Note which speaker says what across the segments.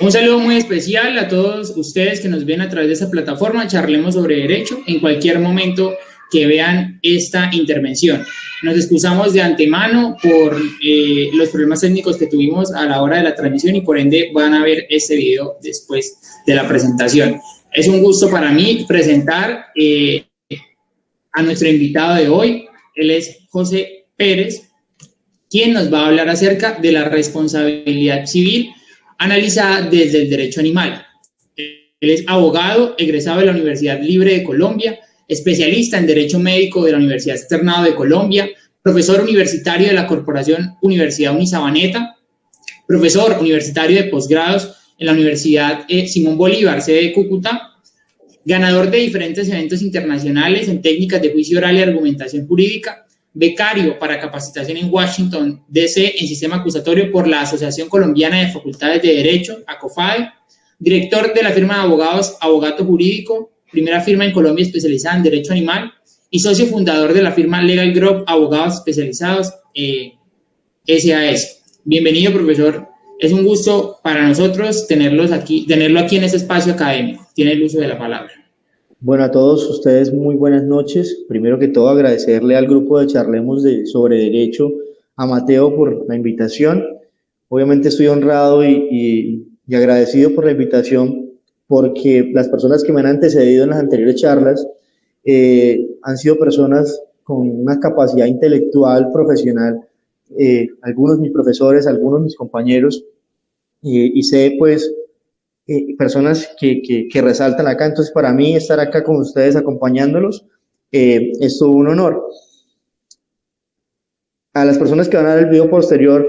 Speaker 1: Un saludo muy especial a todos ustedes que nos ven a través de esta plataforma. Charlemos sobre derecho en cualquier momento que vean esta intervención. Nos excusamos de antemano por los problemas técnicos que tuvimos a la hora de la transmisión y por ende van a ver este video después de la presentación. Es un gusto para mí presentar a nuestro invitado de hoy. Él es José Pérez, quien nos va a hablar acerca de la responsabilidad civil analizada desde el derecho animal. Él es abogado, egresado de la Universidad Libre de Colombia, especialista en Derecho Médico de la Universidad Externado de Colombia, profesor universitario de la Corporación Universidad Unisabaneta, profesor universitario de posgrados en la Universidad Simón Bolívar, sede de Cúcuta, ganador de diferentes eventos internacionales en técnicas de juicio oral y argumentación jurídica, becario para capacitación en Washington, D.C. en sistema acusatorio por la Asociación Colombiana de Facultades de Derecho, ACOFADE, director de la firma de abogados Abogato Jurídico, primera firma en Colombia especializada en derecho animal, y socio fundador de la firma Legal Group Abogados Especializados, SAS. Bienvenido, profesor. Es un gusto para nosotros tenerlo aquí en este espacio académico. Tiene el uso de la palabra.
Speaker 2: Bueno, a todos ustedes muy buenas noches. Primero que todo, agradecerle al grupo de Charlemos sobre Derecho, a Mateo por la invitación. Obviamente estoy honrado y agradecido por la invitación, porque las personas que me han antecedido en las anteriores charlas han sido personas con una capacidad intelectual, profesional, algunos mis profesores, algunos mis compañeros, y sé pues personas que resaltan acá. Entonces, para mí estar acá con ustedes acompañándolos es todo un honor. A las personas que van a ver el video posterior,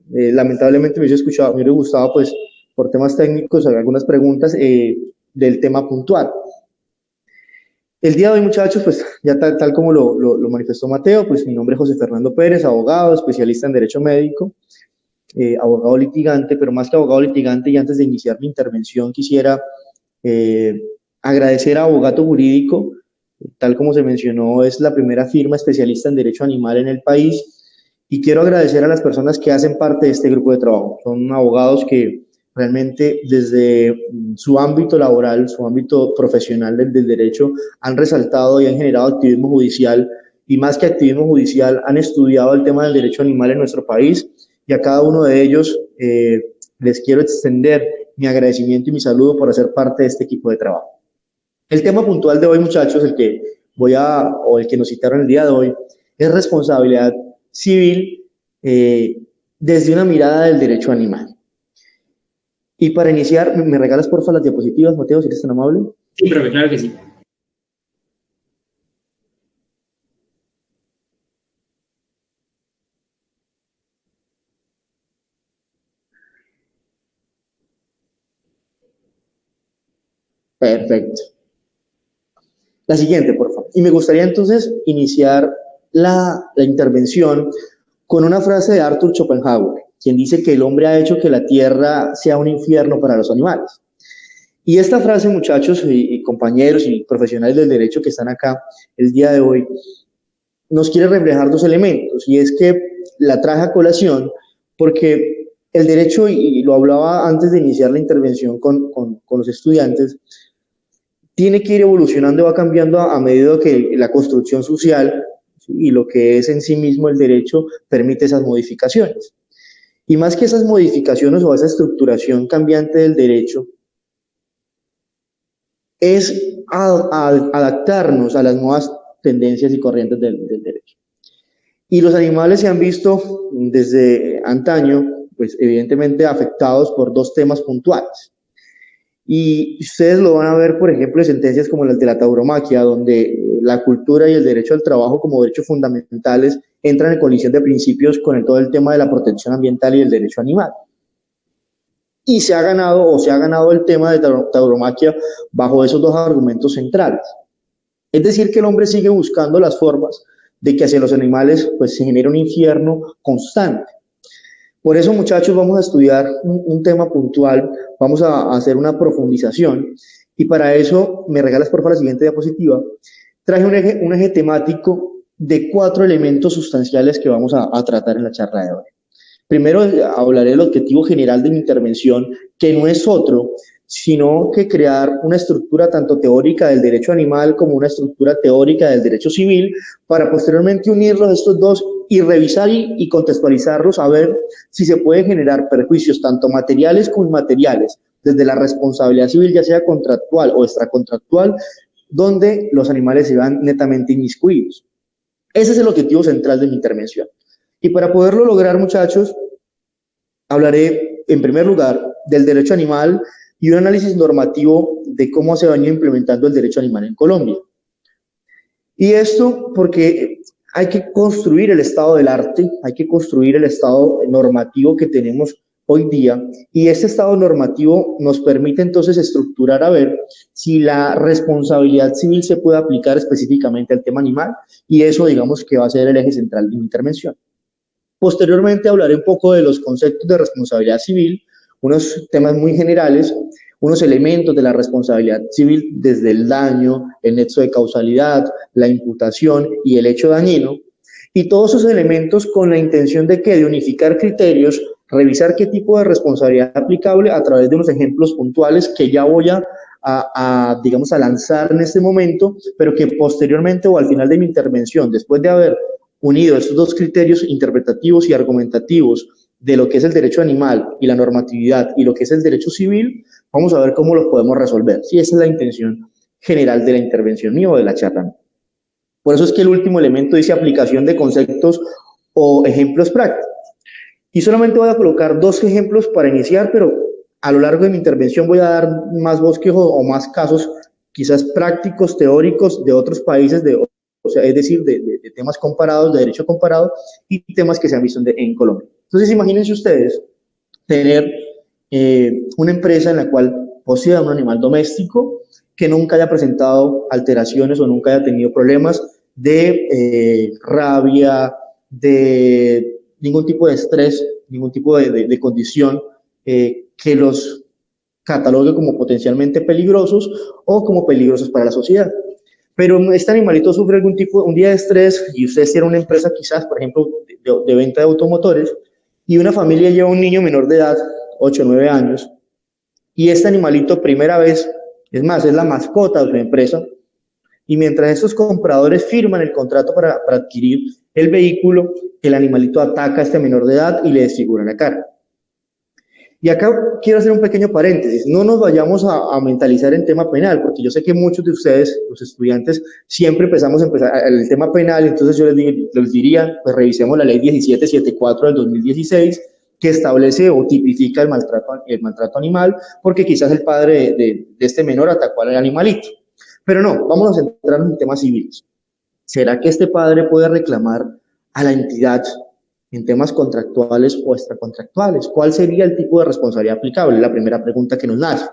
Speaker 2: lamentablemente me hubiera gustado, pues, por temas técnicos, algunas preguntas del tema puntual. El día de hoy, muchachos, pues, ya tal como lo manifestó Mateo, pues, mi nombre es José Fernando Pérez, abogado, especialista en Derecho Médico, abogado litigante, pero más que abogado litigante, y antes de iniciar mi intervención quisiera agradecer a Abogato Jurídico. Tal como se mencionó, es la primera firma especialista en derecho animal en el país, y quiero agradecer a las personas que hacen parte de este grupo de trabajo. Son abogados que realmente desde su ámbito laboral, su ámbito profesional del derecho, han resaltado y han generado activismo judicial, y más que activismo judicial, han estudiado el tema del derecho animal en nuestro país, y a cada uno de ellos les quiero extender mi agradecimiento y mi saludo por hacer parte de este equipo de trabajo. El tema puntual de hoy, muchachos, el que nos citaron el día de hoy, es responsabilidad civil desde una mirada del derecho animal. Y para iniciar, ¿me regalas porfa las diapositivas, Mateo, si eres tan amable?
Speaker 1: Sí, profe, claro que sí.
Speaker 2: Perfecto. La siguiente, por favor. Y me gustaría entonces iniciar la intervención con una frase de Arthur Schopenhauer, quien dice que el hombre ha hecho que la tierra sea un infierno para los animales. Y esta frase, muchachos y compañeros y profesionales del derecho que están acá el día de hoy, nos quiere reflejar dos elementos, y es que la traje a colación porque el derecho, y lo hablaba antes de iniciar la intervención con los estudiantes, tiene que ir evolucionando y va cambiando a medida que la construcción social, ¿sí?, y lo que es en sí mismo el derecho permite esas modificaciones. Y más que esas modificaciones o esa estructuración cambiante del derecho, es adaptarnos a las nuevas tendencias y corrientes del derecho. Y los animales se han visto desde antaño, pues evidentemente afectados por dos temas puntuales. Y ustedes lo van a ver, por ejemplo, en sentencias como las de la tauromaquia, donde la cultura y el derecho al trabajo como derechos fundamentales entran en colisión de principios con todo el tema de la protección ambiental y el derecho animal. Y se ha ganado el tema de tauromaquia bajo esos dos argumentos centrales. Es decir, que el hombre sigue buscando las formas de que hacia los animales pues se genere un infierno constante. Por eso, muchachos, vamos a estudiar un tema puntual, vamos a hacer una profundización, y para eso, me regalas por favor la siguiente diapositiva. Traje un eje temático de 4 elementos sustanciales que vamos a tratar en la charla de hoy. Primero hablaré del objetivo general de mi intervención, que no es otro, sino que crear una estructura tanto teórica del derecho animal como una estructura teórica del derecho civil, para posteriormente unirlos estos dos y revisar y contextualizarlos a ver si se puede generar perjuicios tanto materiales como inmateriales, desde la responsabilidad civil, ya sea contractual o extracontractual, donde los animales se van netamente inmiscuidos. Ese es el objetivo central de mi intervención. Y para poderlo lograr, muchachos, hablaré en primer lugar del derecho animal y un análisis normativo de cómo se va implementando el derecho animal en Colombia. Y esto porque hay que construir el estado del arte, hay que construir el estado normativo que tenemos hoy día, y este estado normativo nos permite entonces estructurar a ver si la responsabilidad civil se puede aplicar específicamente al tema animal, y eso digamos que va a ser el eje central de mi intervención. Posteriormente hablaré un poco de los conceptos de responsabilidad civil, unos temas muy generales, unos elementos de la responsabilidad civil desde el daño, el nexo de causalidad, la imputación y el hecho dañino, y todos esos elementos con la intención de que de unificar criterios, revisar qué tipo de responsabilidad es aplicable a través de unos ejemplos puntuales que ya voy digamos, a lanzar en este momento, pero que posteriormente o al final de mi intervención, después de haber unido estos dos criterios interpretativos y argumentativos de lo que es el derecho animal y la normatividad y lo que es el derecho civil, vamos a ver cómo los podemos resolver. Si esa es la intención general de la intervención mía o de la charla. Por eso es que el último elemento dice aplicación de conceptos o ejemplos prácticos. Y solamente voy a colocar dos ejemplos para iniciar, pero a lo largo de mi intervención voy a dar más bosquejos o más casos, quizás prácticos, teóricos de otros países, o sea, es decir, de temas comparados, de derecho comparado y temas que se han visto en Colombia. Entonces, imagínense ustedes tener una empresa en la cual posea un animal doméstico que nunca haya presentado alteraciones o nunca haya tenido problemas de rabia, de ningún tipo de estrés, ningún tipo de condición que los catalogue como potencialmente peligrosos o como peligrosos para la sociedad. Pero este animalito sufre algún tipo, un día de estrés y ustedes tienen una empresa quizás, por ejemplo, de venta de automotores y una familia lleva un niño menor de edad, 8 o 9 años, y este animalito primera vez, es más, es la mascota de su empresa, y mientras estos compradores firman el contrato para adquirir el vehículo, el animalito ataca a este menor de edad y le desfigura la cara. Y acá quiero hacer un pequeño paréntesis, no nos vayamos a mentalizar en tema penal, porque yo sé que muchos de ustedes, los estudiantes, siempre empezamos el tema penal, entonces yo les diría, pues revisemos la ley 1774 del 2016, que establece o tipifica el maltrato animal, porque quizás el padre de este menor atacó al animalito. Pero no, vamos a centrarnos en temas civiles. ¿Será que este padre puede reclamar a la entidad en temas contractuales o extracontractuales? ¿Cuál sería el tipo de responsabilidad aplicable? La primera pregunta que nos nace.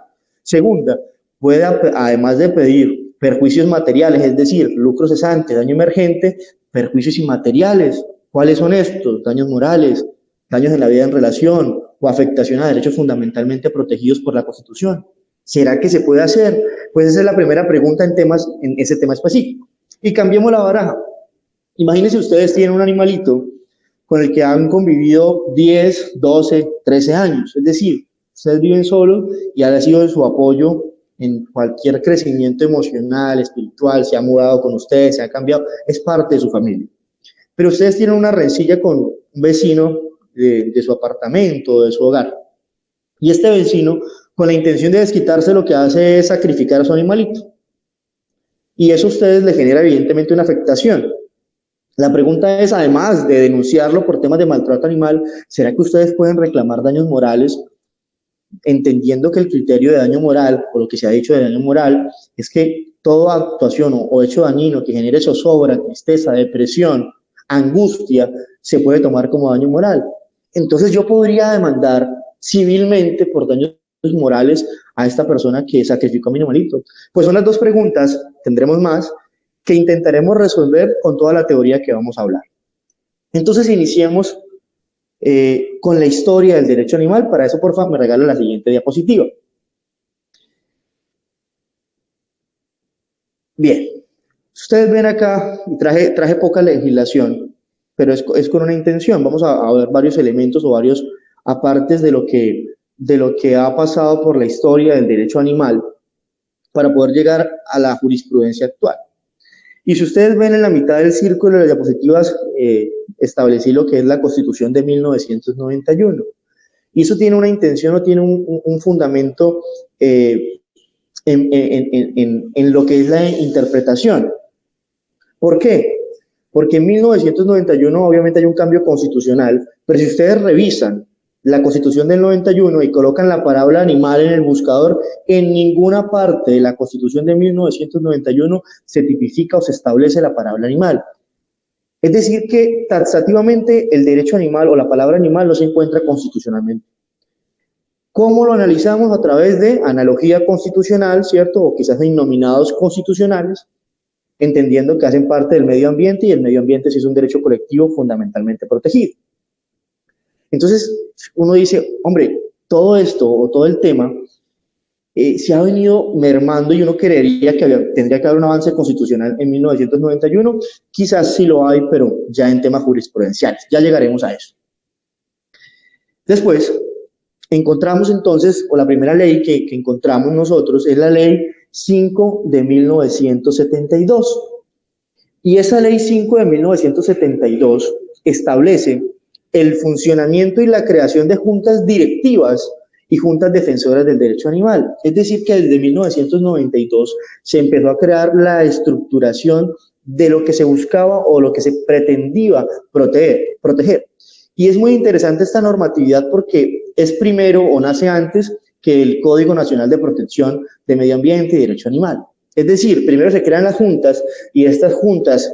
Speaker 2: Segunda, puede, además de pedir perjuicios materiales, es decir, lucro cesante, daño emergente, perjuicios inmateriales. ¿Cuáles son estos? Daños morales, daños en la vida en relación o afectación a derechos fundamentalmente protegidos por la Constitución. ¿Será que se puede hacer? Pues esa es la primera pregunta en ese tema específico. Y cambiemos la baraja. Imagínense ustedes tienen un animalito con el que han convivido 10, 12, 13 años. Es decir, ustedes viven solos y ha sido de su apoyo en cualquier crecimiento emocional, espiritual, se ha mudado con ustedes, se ha cambiado, es parte de su familia. Pero ustedes tienen una rencilla con un vecino de su apartamento, de su hogar. Y este vecino, con la intención de desquitarse, lo que hace es sacrificar a su animalito. Y eso a ustedes les genera evidentemente una afectación. La pregunta es, además de denunciarlo por temas de maltrato animal, ¿será que ustedes pueden reclamar daños morales? Entendiendo que el criterio de daño moral, o lo que se ha dicho de daño moral, es que toda actuación o hecho dañino que genere zozobra, tristeza, depresión, angustia, se puede tomar como daño moral. Entonces yo podría demandar civilmente por daños morales a esta persona que sacrificó a mi animalito. Pues son las dos preguntas, tendremos más, que intentaremos resolver con toda la teoría que vamos a hablar. Entonces iniciemos con la historia del derecho animal. Para eso, por favor, me regala la siguiente diapositiva. Bien, ustedes ven acá, y traje poca legislación, pero es con una intención. Vamos a ver varios elementos o varios apartes de lo que ha pasado por la historia del derecho animal para poder llegar a la jurisprudencia actual. Y si ustedes ven en la mitad del círculo de las diapositivas, establecí lo que es la Constitución de 1991. Y eso tiene una intención o tiene un fundamento en lo que es la interpretación. ¿Por qué? Porque en 1991 obviamente hay un cambio constitucional, pero si ustedes revisan la Constitución del 91 y colocan la palabra animal en el buscador, en ninguna parte de la Constitución de 1991 se tipifica o se establece la palabra animal. Es decir, que taxativamente el derecho animal o la palabra animal no se encuentra constitucionalmente. ¿Cómo lo analizamos? A través de analogía constitucional, ¿cierto? O quizás de innominados constitucionales, entendiendo que hacen parte del medio ambiente y el medio ambiente sí es un derecho colectivo fundamentalmente protegido. Entonces, uno dice, hombre, todo esto o todo el tema se ha venido mermando y uno creería que tendría que haber un avance constitucional en 1991. Quizás sí lo hay, pero ya en temas jurisprudenciales. Ya llegaremos a eso. Después, encontramos entonces, o la primera ley que encontramos nosotros es la ley 5 de 1972. Y esa ley 5 de 1972 establece el funcionamiento y la creación de juntas directivas y juntas defensoras del derecho animal. Es decir, que desde 1992 se empezó a crear la estructuración de lo que se buscaba o lo que se pretendía proteger. Y es muy interesante esta normatividad porque es primero o nace antes que el Código Nacional de Protección de Medio Ambiente y Derecho Animal. Es decir, primero se crean las juntas y estas juntas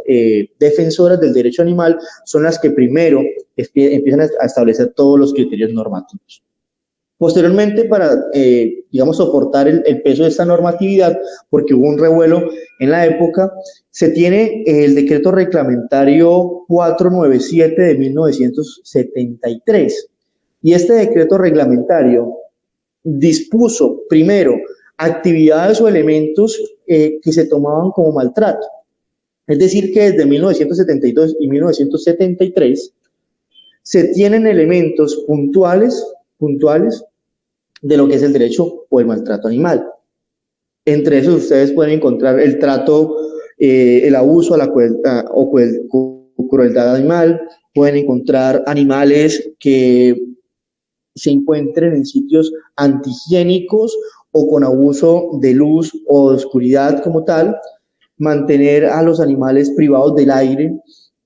Speaker 2: defensoras del derecho animal son las que primero empiezan a establecer todos los criterios normativos. Posteriormente, para, digamos, soportar el peso de esta normatividad, porque hubo un revuelo en la época, se tiene el decreto reglamentario 497 de 1973. Y este decreto reglamentario dispuso, primero, actividades o elementos que se tomaban como maltrato. Es decir, que desde 1972 y 1973 se tienen elementos puntuales de lo que es el derecho o el maltrato animal. Entre esos ustedes pueden encontrar el trato, el abuso a la crueldad animal, pueden encontrar animales que se encuentren en sitios antihigiénicos o con abuso de luz o de oscuridad como tal, mantener a los animales privados del aire,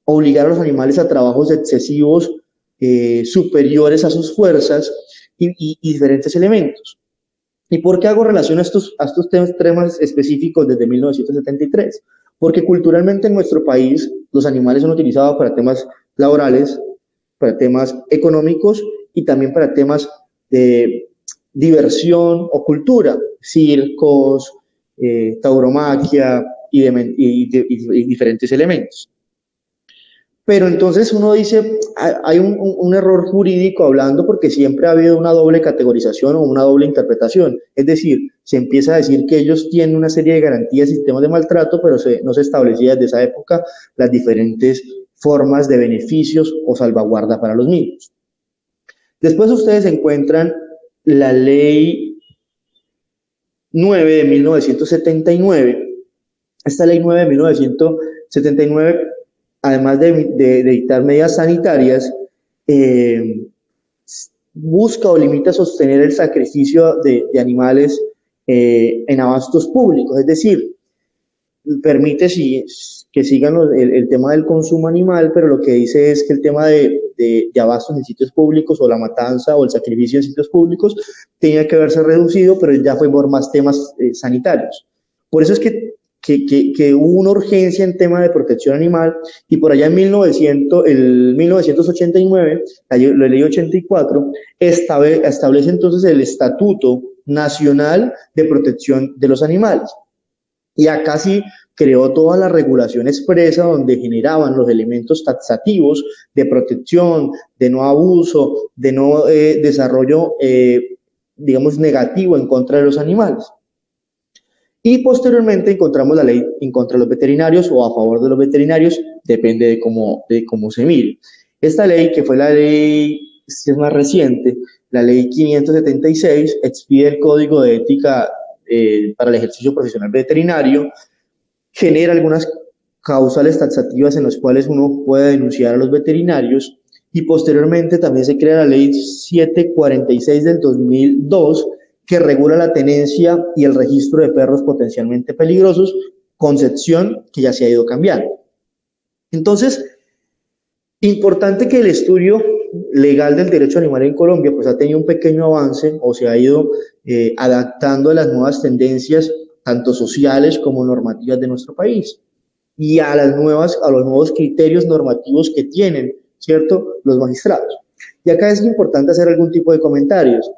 Speaker 2: obligar a los animales a trabajos excesivos superiores a sus fuerzas y diferentes elementos. ¿Y por qué hago relación a estos temas específicos desde 1973? Porque culturalmente en nuestro país los animales son utilizados para temas laborales, para temas económicos y también para temas de diversión o cultura, circos, tauromaquia y diferentes elementos. Pero entonces uno dice, hay un error jurídico hablando porque siempre ha habido una doble categorización o una doble interpretación. Es decir, se empieza a decir que ellos tienen una serie de garantías y sistemas de maltrato, pero no se establecía desde esa época las diferentes formas de beneficios o salvaguarda para los mismos. Después ustedes encuentran la ley 9 de 1979. Esta ley 9 de 1979, además de dictar medidas sanitarias, busca o limita sostener el sacrificio de animales en abastos públicos, es decir, permite que sigan el tema del consumo animal, pero lo que dice es que el tema de abastos en sitios públicos o la matanza o el sacrificio en sitios públicos tenía que verse reducido, pero ya fue por más temas sanitarios. Por eso es que hubo una urgencia en tema de protección animal y por allá en 1989, la ley 84, establece entonces el Estatuto Nacional de Protección de los Animales. Y acá sí creó toda la regulación expresa donde generaban los elementos taxativos de protección, de no abuso, de no desarrollo, digamos, negativo en contra de los animales. Y posteriormente encontramos la ley en contra de los veterinarios o a favor de los veterinarios, depende de cómo se mire. Esta ley, que fue la ley, si es más reciente, la ley 576, expide el Código de Ética para el ejercicio profesional veterinario, genera algunas causales taxativas en las cuales uno puede denunciar a los veterinarios, y posteriormente también se crea la ley 746 del 2002, que regula la tenencia y el registro de perros potencialmente peligrosos, concepción que ya se ha ido cambiando. Entonces, importante que el estudio legal del derecho animal en Colombia pues ha tenido un pequeño avance o se ha ido adaptando a las nuevas tendencias, tanto sociales como normativas de nuestro país y a los nuevos criterios normativos que tienen, ¿cierto?, los magistrados. Y acá es importante hacer algún tipo de comentarios.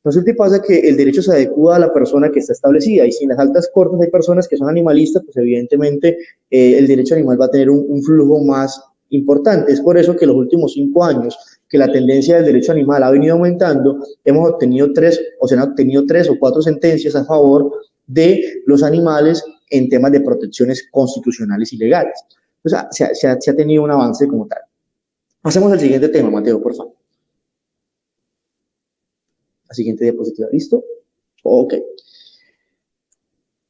Speaker 2: Resulta y pasa que el derecho se adecua a la persona que está establecida, y si en las altas cortes hay personas que son animalistas, pues evidentemente el derecho animal va a tener un flujo más importante. Es por eso que en los últimos 5 años, que la tendencia del derecho animal ha venido aumentando, hemos obtenido se han obtenido 3 o 4 sentencias a favor de los animales en temas de protecciones constitucionales y legales. O sea, se ha tenido un avance como tal. Pasemos al siguiente tema, Mateo, por favor. La siguiente diapositiva, ¿listo? Ok.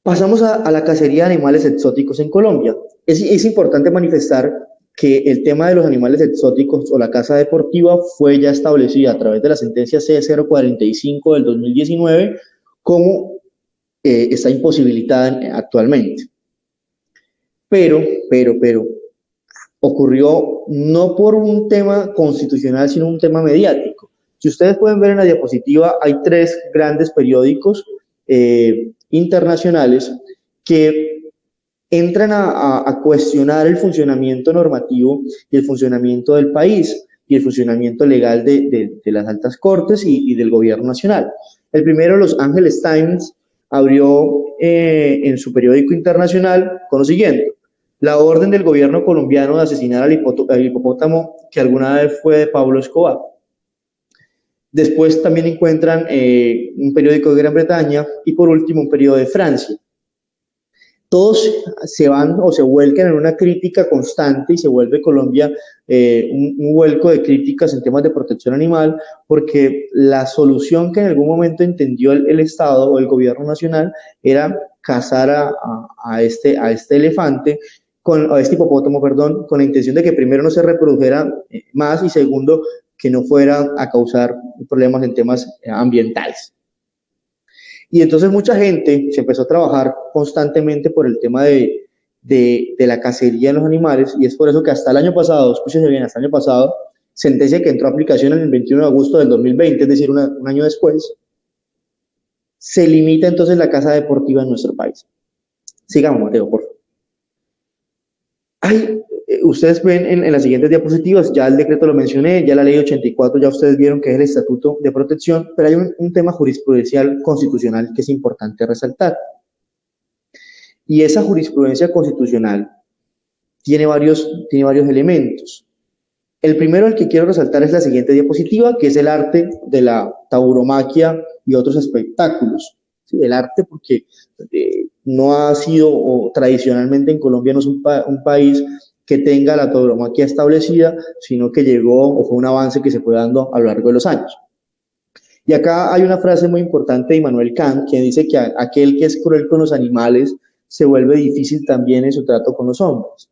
Speaker 2: Pasamos a la cacería de animales exóticos en Colombia. Es importante manifestar que el tema de los animales exóticos o la caza deportiva fue ya establecida a través de la sentencia C045 del 2019 como está imposibilitada actualmente. Pero, ocurrió no por un tema constitucional, sino un tema mediático. Si ustedes pueden ver en la diapositiva, hay 3 grandes periódicos internacionales que entran a cuestionar el funcionamiento normativo y el funcionamiento del país y el funcionamiento legal de las altas cortes y del gobierno nacional. El primero, Los Angeles Times, abrió en su periódico internacional con lo siguiente: la orden del gobierno colombiano de asesinar al hipopótamo que alguna vez fue de Pablo Escobar. Después también encuentran un periódico de Gran Bretaña y por último un periódico de Francia. Todos se van o se vuelcan en una crítica constante y se vuelve Colombia un vuelco de críticas en temas de protección animal, porque la solución que en algún momento entendió el Estado o el gobierno nacional era cazar a este elefante, a este hipopótamo, perdón, con la intención de que primero no se reprodujera más y segundo, que no fuera a causar problemas en temas ambientales. Y entonces mucha gente se empezó a trabajar constantemente por el tema de la cacería de los animales, y es por eso que hasta el año pasado, escúchense bien, hasta el año pasado, sentencia que entró a aplicación en el 21 de agosto del 2020, es decir, un año después, se limita entonces la caza deportiva en nuestro país. Sigamos, Mateo, por favor. Ustedes ven en las siguientes diapositivas, ya el decreto lo mencioné, ya la ley 84 ya ustedes vieron que es el estatuto de protección, pero hay un tema jurisprudencial constitucional que es importante resaltar. Y esa jurisprudencia constitucional tiene varios elementos. El primero, el que quiero resaltar, es la siguiente diapositiva, que es el arte de la tauromaquia y otros espectáculos. ¿Sí? El arte, porque no ha sido, o tradicionalmente en Colombia no es un país que tenga la tauromaquia establecida, sino que llegó o fue un avance que se fue dando a lo largo de los años. Y acá hay una frase muy importante de Immanuel Kant, que dice que aquel que es cruel con los animales se vuelve difícil también en su trato con los hombres.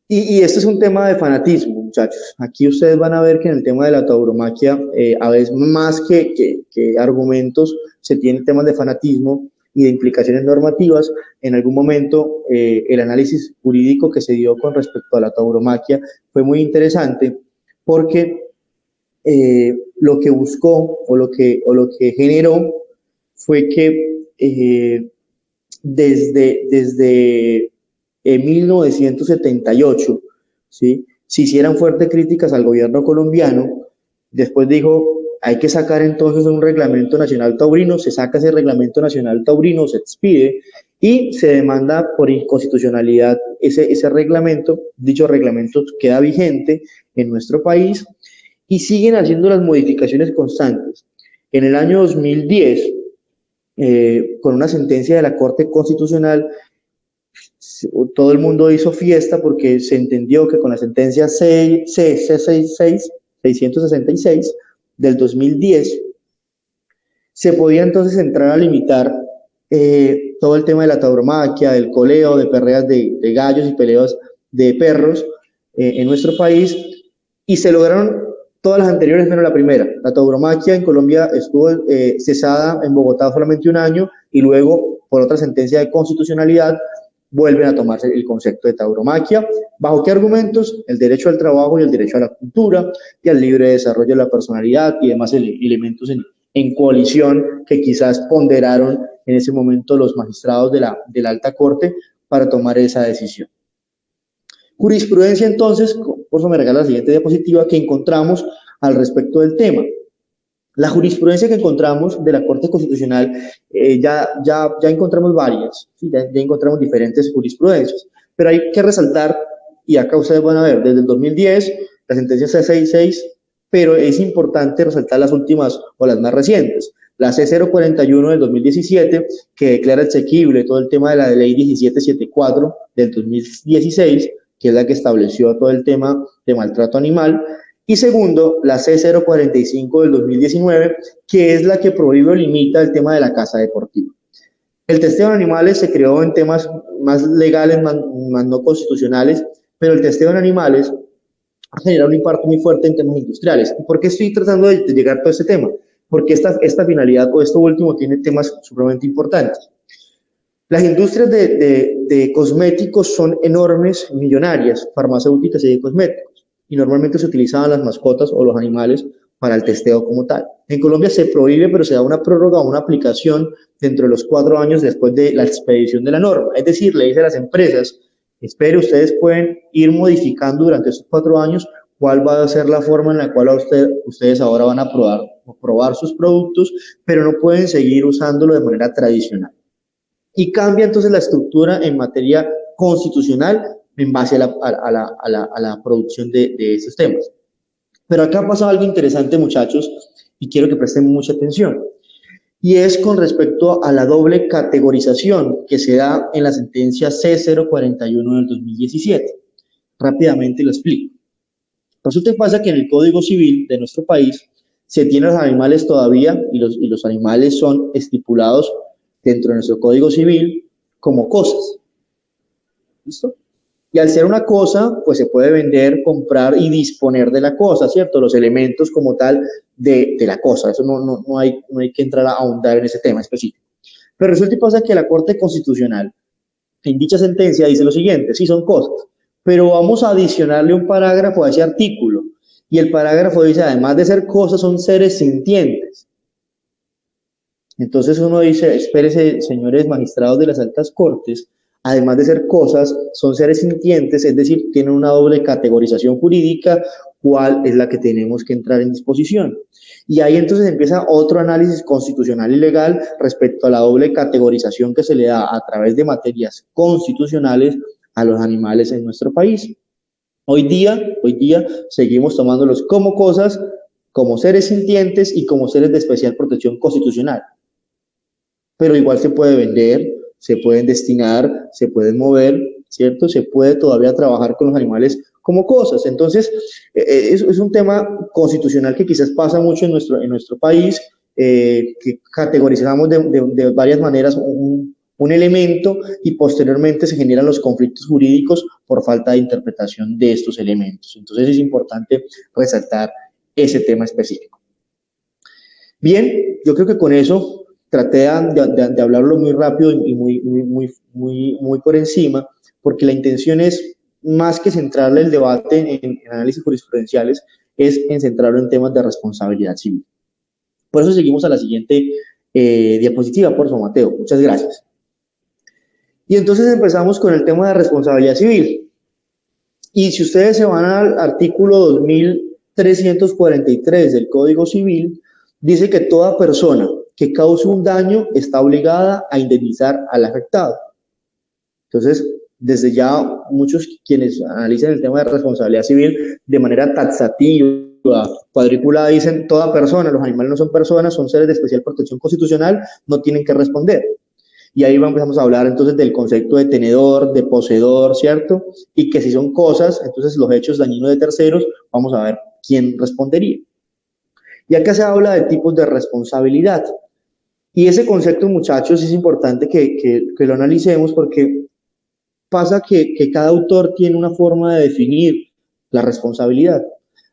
Speaker 2: Y este es un tema de fanatismo, muchachos. Aquí ustedes van a ver que en el tema de la tauromaquia, a veces más que argumentos, se tienen temas de fanatismo y de implicaciones normativas. En algún momento, el análisis jurídico que se dio con respecto a la tauromaquia fue muy interesante, porque lo que buscó o lo que generó fue que desde 1978, ¿sí?, se hicieran fuertes críticas al gobierno colombiano. Después dijo, hay que sacar entonces un reglamento nacional taurino, se saca ese reglamento nacional taurino, se expide y se demanda por inconstitucionalidad ese reglamento. Dicho reglamento queda vigente en nuestro país y siguen haciendo las modificaciones constantes. En el año 2010 con una sentencia de la Corte Constitucional, todo el mundo hizo fiesta porque se entendió que con la sentencia C666 del 2010 se podía entonces entrar a limitar todo el tema de la tauromaquia, del coleo, de perreas de gallos y peleas de perros en nuestro país, y se lograron todas las anteriores menos la primera. La tauromaquia en Colombia estuvo cesada en Bogotá solamente un año, y luego, por otra sentencia de constitucionalidad, vuelven a tomarse el concepto de tauromaquia. ¿Bajo qué argumentos? El derecho al trabajo y el derecho a la cultura y al libre desarrollo de la personalidad y demás elementos en coalición que quizás ponderaron en ese momento los magistrados de la alta corte para tomar esa decisión. Jurisprudencia, entonces, por eso me regala la siguiente diapositiva, que encontramos al respecto del tema. La jurisprudencia que encontramos de la Corte Constitucional, ya encontramos varias, ¿sí? ya encontramos diferentes jurisprudencias, pero hay que resaltar, y acá ustedes van a ver, desde el 2010, la sentencia C66, pero es importante resaltar las últimas o las más recientes. La C041 del 2017, que declara exequible todo el tema de la ley 1774 del 2016, que es la que estableció todo el tema de maltrato animal. Y segundo, la C045 del 2019, que es la que prohíbe o limita el tema de la caza deportiva. El testeo de animales se creó en temas más legales, más no constitucionales, pero el testeo en animales ha generado un impacto muy fuerte en temas industriales. ¿Y por qué estoy tratando de llegar a todo este tema? Porque esta finalidad o esto último tiene temas supremamente importantes. Las industrias de cosméticos son enormes, millonarias, farmacéuticas y de cosméticos, y normalmente se utilizaban las mascotas o los animales para el testeo como tal. En Colombia se prohíbe, pero se da una prórroga o una aplicación dentro de los 4 años después de la expedición de la norma. Es decir, le dice a las empresas, espere, ustedes pueden ir modificando durante estos 4 años cuál va a ser la forma en la cual ustedes ahora van a probar sus productos, pero no pueden seguir usándolo de manera tradicional. Y cambia entonces la estructura en materia constitucional en base a la producción de estos temas. Pero acá ha pasado algo interesante, muchachos, y quiero que presten mucha atención. Y es con respecto a la doble categorización que se da en la sentencia C041 del 2017. Rápidamente lo explico. Resulta que pasa que en el Código Civil de nuestro país se tienen los animales todavía, y los animales son estipulados dentro de nuestro Código Civil como cosas. ¿Listo? Y al ser una cosa, pues se puede vender, comprar y disponer de la cosa, ¿cierto? Los elementos como tal de la cosa. Eso no hay que entrar a ahondar en ese tema específico. Pero resulta y pasa que la Corte Constitucional, en dicha sentencia, dice lo siguiente: sí, son cosas, pero vamos a adicionarle un parágrafo a ese artículo. Y el parágrafo dice, además de ser cosas, son seres sintientes. Entonces uno dice, espérese, señores magistrados de las altas cortes, además de ser cosas, son seres sintientes, es decir, tienen una doble categorización jurídica, ¿cuál es la que tenemos que entrar en disposición? Y ahí entonces empieza otro análisis constitucional y legal respecto a la doble categorización que se le da a través de materias constitucionales a los animales en nuestro país. Hoy día seguimos tomándolos como cosas, como seres sintientes y como seres de especial protección constitucional. Pero igual se puede vender, se pueden destinar, se pueden mover, ¿cierto? Se puede todavía trabajar con los animales como cosas. Entonces, es un tema constitucional que quizás pasa mucho en nuestro país, que categorizamos de varias maneras un elemento y posteriormente se generan los conflictos jurídicos por falta de interpretación de estos elementos. Entonces, es importante resaltar ese tema específico. Bien, yo creo que con eso traté de hablarlo muy rápido y muy por encima, porque la intención es, más que centrarle el debate en análisis jurisprudenciales, es en centrarlo en temas de responsabilidad civil. Por eso seguimos a la siguiente diapositiva, por favor, Mateo. Muchas gracias. Y entonces empezamos con el tema de responsabilidad civil. Y si ustedes se van al artículo 2343 del Código Civil, dice que toda persona que cause un daño está obligada a indemnizar al afectado. Entonces, desde ya muchos quienes analizan el tema de responsabilidad civil de manera taxativa cuadriculada dicen toda persona, los animales no son personas, son seres de especial protección constitucional, no tienen que responder. Y ahí empezamos a hablar entonces del concepto de tenedor, de poseedor, ¿cierto? Y que si son cosas, entonces los hechos dañinos de terceros, vamos a ver quién respondería. Y acá se habla de tipos de responsabilidad. Y ese concepto, muchachos, es importante que lo analicemos porque pasa que cada autor tiene una forma de definir la responsabilidad.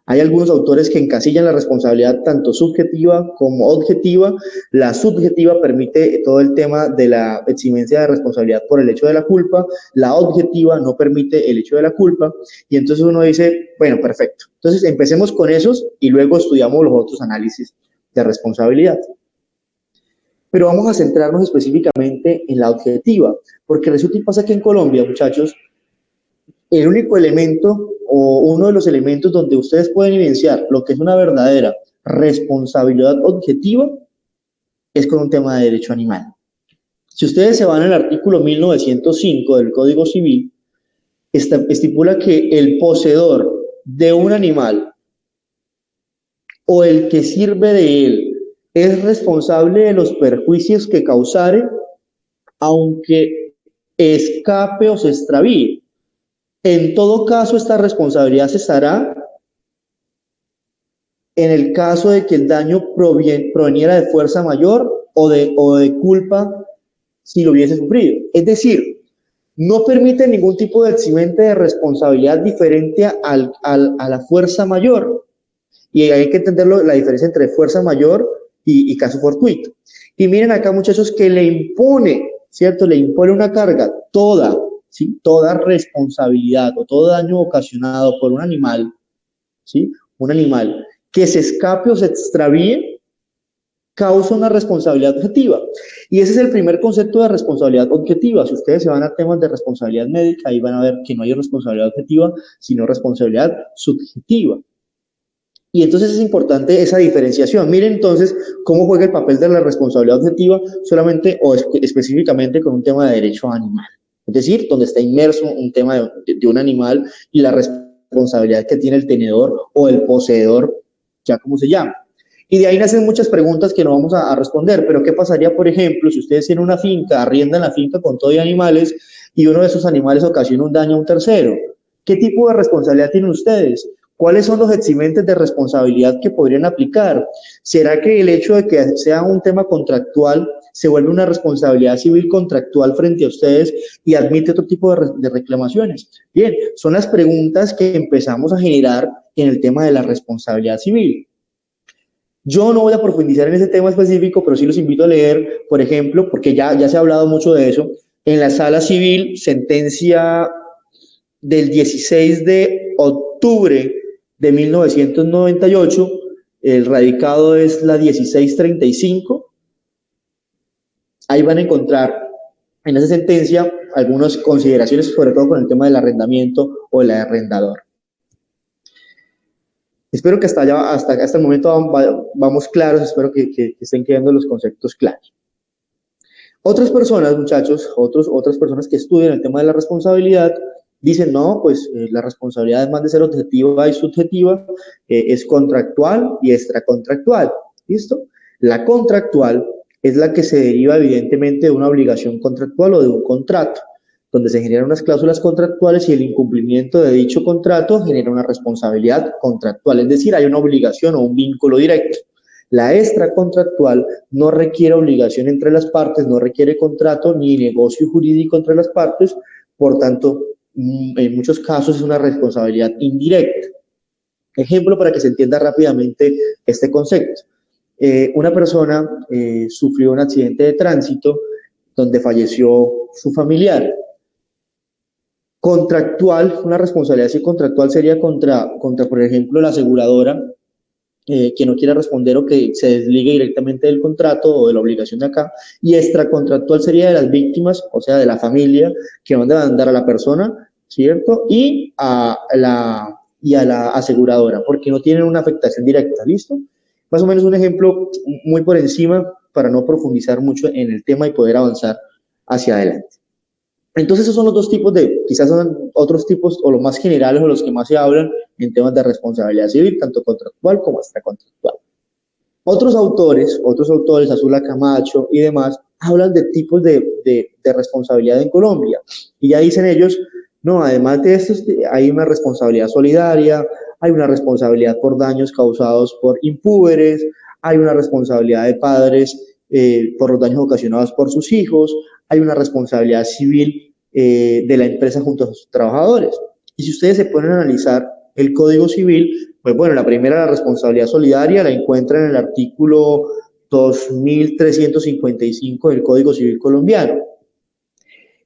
Speaker 2: Hay algunos autores que encasillan la responsabilidad tanto subjetiva como objetiva. La subjetiva permite todo el tema de la eximencia de responsabilidad por el hecho de la culpa. La objetiva no permite el hecho de la culpa. Y entonces uno dice, bueno, perfecto. Entonces empecemos con esos y luego estudiamos los otros análisis de responsabilidad. Pero vamos a centrarnos específicamente en la objetiva, porque resulta y pasa que en Colombia, muchachos, el único elemento o uno de los elementos donde ustedes pueden evidenciar lo que es una verdadera responsabilidad objetiva es con un tema de derecho animal. Si ustedes se van al artículo 1905 del Código Civil, estipula que el poseedor de un animal o el que sirve de él es responsable de los perjuicios que causare, aunque escape o se extravíe. En todo caso, esta responsabilidad cesará en el caso de que el daño proveniera de fuerza mayor o de culpa si lo hubiese sufrido. Es decir, no permite ningún tipo de eximente de responsabilidad diferente a la fuerza mayor. Y hay que entenderlo, la diferencia entre fuerza mayor y caso fortuito. Y miren acá, muchachos, que le impone, ¿cierto? Le impone una carga toda, ¿sí? Toda responsabilidad o todo daño ocasionado por un animal, ¿sí? Un animal que se escape o se extravíe, causa una responsabilidad objetiva. Y ese es el primer concepto de responsabilidad objetiva. Si ustedes se van a temas de responsabilidad médica, ahí van a ver que no hay responsabilidad objetiva, sino responsabilidad subjetiva. Y entonces es importante esa diferenciación. Miren entonces cómo juega el papel de la responsabilidad objetiva solamente o específicamente con un tema de derecho animal. Es decir, donde está inmerso un tema de un animal y la responsabilidad que tiene el tenedor o el poseedor, ya como se llama. Y de ahí nacen muchas preguntas que no vamos a responder, pero ¿qué pasaría, por ejemplo, si ustedes tienen una finca, arriendan la finca con todo y animales y uno de esos animales ocasiona un daño a un tercero? ¿Qué tipo de responsabilidad tienen ustedes? ¿Cuáles son los eximentes de responsabilidad que podrían aplicar? ¿Será que el hecho de que sea un tema contractual se vuelve una responsabilidad civil contractual frente a ustedes y admite otro tipo de reclamaciones? Bien, son las preguntas que empezamos a generar en el tema de la responsabilidad civil. Yo no voy a profundizar en ese tema específico, pero sí los invito a leer, por ejemplo, porque ya se ha hablado mucho de eso, en la Sala Civil, sentencia del 16 de octubre de 1998, el radicado es la 1635. Ahí van a encontrar en esa sentencia algunas consideraciones, sobre todo con el tema del arrendamiento o el arrendador. Espero que hasta el momento vamos claros, espero que estén quedando los conceptos claros. Otras personas, muchachos, otras personas que estudian el tema de la responsabilidad, dicen, no, pues la responsabilidad, además de ser objetiva y subjetiva, es contractual y extracontractual. ¿Listo? La contractual es la que se deriva evidentemente de una obligación contractual o de un contrato, donde se generan unas cláusulas contractuales y el incumplimiento de dicho contrato genera una responsabilidad contractual, es decir, hay una obligación o un vínculo directo. La extracontractual no requiere obligación entre las partes, no requiere contrato ni negocio jurídico entre las partes, por tanto, en muchos casos es una responsabilidad indirecta. Ejemplo para que se entienda rápidamente este concepto. Una persona sufrió un accidente de tránsito donde falleció su familiar. Contractual, una responsabilidad así contractual sería contra, por ejemplo, la aseguradora, que no quiera responder o que se desligue directamente del contrato o de la obligación de acá, y extracontractual sería de las víctimas, o sea, de la familia, que van a demandar a la persona, ¿cierto? Y a la aseguradora, porque no tienen una afectación directa, ¿listo? Más o menos un ejemplo muy por encima para no profundizar mucho en el tema y poder avanzar hacia adelante. Entonces esos son los dos tipos quizás son otros tipos o los más generales o los que más se hablan en temas de responsabilidad civil, tanto contractual como extracontractual. Otros autores, Azula Camacho y demás, hablan de tipos de responsabilidad en Colombia. Y ya dicen ellos, no, además de esto, hay una responsabilidad solidaria, hay una responsabilidad por daños causados por impúberes, hay una responsabilidad de padres por los daños ocasionados por sus hijos, hay una responsabilidad civil de la empresa junto a sus trabajadores. Y si ustedes se ponen a analizar el Código Civil, pues bueno, la primera, la responsabilidad solidaria, la encuentran en el artículo 2355 del Código Civil colombiano.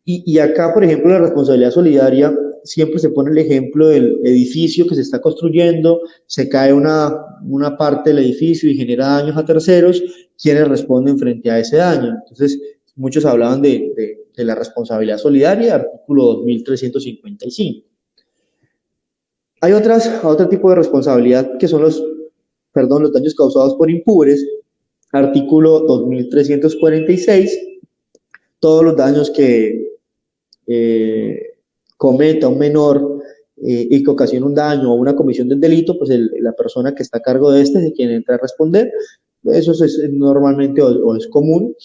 Speaker 2: Y acá, por ejemplo, la responsabilidad solidaria, siempre se pone el ejemplo del edificio que se está construyendo, se cae una parte del edificio y genera daños a terceros, ¿quiénes responden frente a ese daño? Entonces, muchos hablaban de la responsabilidad solidaria, artículo 2355. Hay otro tipo de responsabilidad que son los daños causados por impúberes, artículo 2346, todos los daños que cometa un menor y que ocasiona un daño o una comisión del delito, pues la persona que está a cargo de este es quien entra a responder. Eso es normalmente o es común.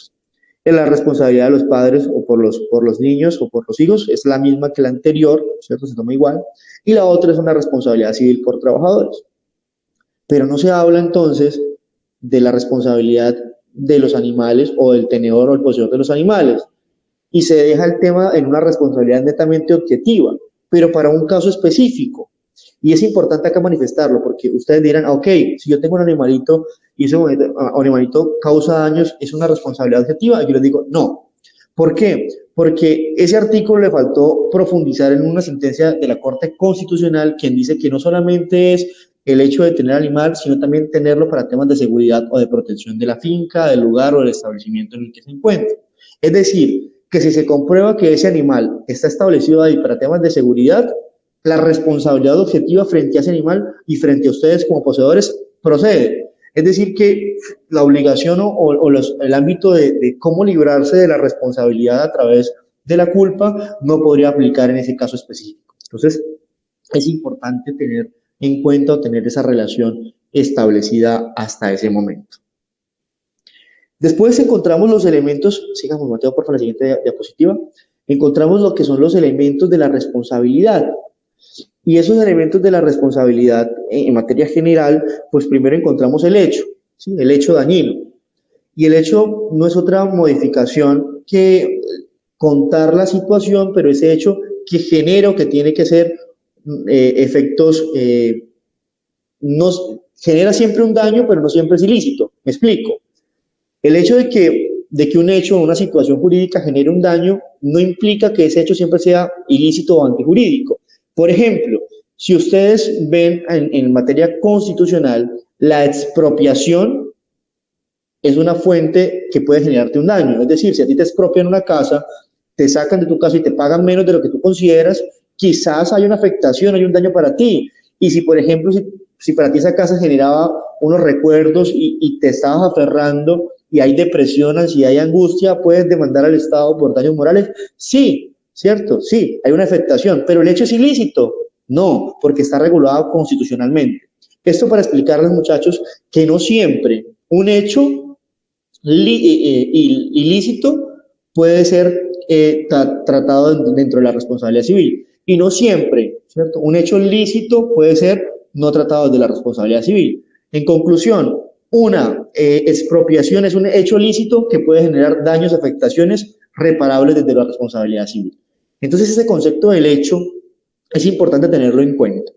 Speaker 2: La responsabilidad de los padres o por los niños o por los hijos es la misma que la anterior, ¿cierto? Se toma igual. Y la otra es una responsabilidad civil por trabajadores. Pero no se habla entonces de la responsabilidad de los animales o del tenedor o el poseedor de los animales. Y se deja el tema en una responsabilidad netamente objetiva, pero para un caso específico. Y es importante acá manifestarlo, porque ustedes dirán, ok, si yo tengo un animalito y ese animalito causa daños, ¿es una responsabilidad objetiva? Y yo les digo, no. ¿Por qué? Porque ese artículo le faltó profundizar en una sentencia de la Corte Constitucional, quien dice que no solamente es el hecho de tener animal, sino también tenerlo para temas de seguridad o de protección de la finca, del lugar o del establecimiento en el que se encuentre. Es decir, que si se comprueba que ese animal está establecido ahí para temas de seguridad, la responsabilidad objetiva frente a ese animal y frente a ustedes como poseedores procede. Es decir, que la obligación el ámbito de cómo librarse de la responsabilidad a través de la culpa no podría aplicar en ese caso específico. Entonces, es importante tener en cuenta o tener esa relación establecida hasta ese momento. Después encontramos los elementos, sigamos Mateo, por favor, la siguiente diapositiva, encontramos lo que son los elementos de la responsabilidad. Y esos elementos de la responsabilidad en materia general, pues primero encontramos el hecho, ¿sí? El hecho dañino. Y el hecho no es otra modificación que contar la situación, pero ese hecho que genera o que tiene que ser efectos, genera siempre un daño, pero no siempre es ilícito. Me explico. El hecho de que un hecho o una situación jurídica genere un daño no implica que ese hecho siempre sea ilícito o antijurídico. Por ejemplo, si ustedes ven en materia constitucional, la expropiación es una fuente que puede generarte un daño. Es decir, si a ti te expropian una casa, te sacan de tu casa y te pagan menos de lo que tú consideras, quizás hay una afectación, hay un daño para ti. Y si, por ejemplo, si para ti esa casa generaba unos recuerdos y te estabas aferrando y hay depresión, ansiedad y angustia, ¿puedes demandar al Estado por daños morales? Sí, ¿cierto? Sí, hay una afectación, pero el hecho es ilícito. No, porque está regulado constitucionalmente. Esto para explicarles, muchachos, que no siempre un hecho ilícito puede ser tratado dentro de la responsabilidad civil. Y no siempre, ¿cierto? Un hecho lícito puede ser no tratado de la responsabilidad civil. En conclusión, una expropiación es un hecho lícito que puede generar daños, afectaciones reparables desde la responsabilidad civil. Entonces, ese concepto del hecho es importante tenerlo en cuenta.